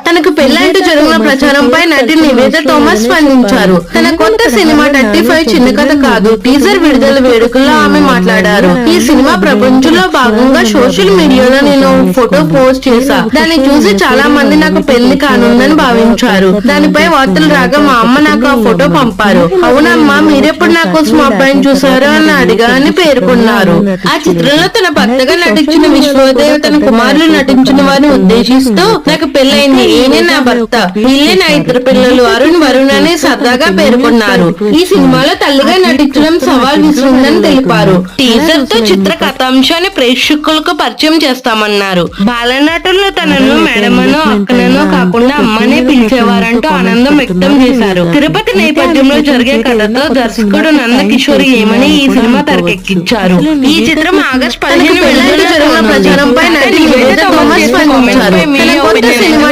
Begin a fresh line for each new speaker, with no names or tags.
తనకు పెళ్లంటూ జరిగిన ప్రచారంపై నటి నివేద థామస్ స్పందించారు. తన కొత్త సినిమా 35 చిన్న కథ కాదు టీజర్ విడుదల వేడుకల్లో ఆమె మాట్లాడారు. ఈ సినిమా ప్రపంచంలో భాగంగా సోషల్ మీడియాలో నేను ఫోటో పోస్ట్ చేశా. దాన్ని చూసి చాలా మంది నాకు పెళ్లి కానుందని భావించారు. దానిపై వార్తలు రాగా మా అమ్మ నాకు ఆ ఫోటో పంపారు. అవునమ్మా, మీరెప్పుడు నా కోసం అబ్బాయిని చూసారు అని అడిగా అని పేర్కొన్నారు. ఆ చిత్రంలో తన భర్తగా నటించిన విశ్వోదయ తన కుమారులు నటించిన వారిని ఉద్దేశిస్తూ నాకు పెళ్లైంది, ఈయనే నా భర్త, వీళ్ళే నా ఇద్దరు పిల్లలు వరుణ్ అని సరదాగా పేర్కొన్నారు. ఈ సినిమాలో తల్లిగా నటించడం సవాల్ విసురుందని తెలిపారు. టీజర్ తో చిత్ర కథాంశాన్ని ప్రేక్షకులకు పరిచయం చేస్తామన్నారు. బాలనటులు తనను మేడమనో అక్కనో కాకుండా అమ్మనే పిలిచేవారంటూ ఆనందం వ్యక్తం చేశారు. తిరుపతి నేపథ్యంలో జరిగే కథతో దర్శకుడు నందకిషోర్ ఏమని ఈ సినిమా తెరకెక్కించారు. ఈ చిత్రం ఆగస్టు 15 జరిగిన ప్రచారంపై నటి నివేద థామస్ స్పందించారు. తన కొత్త సినిమా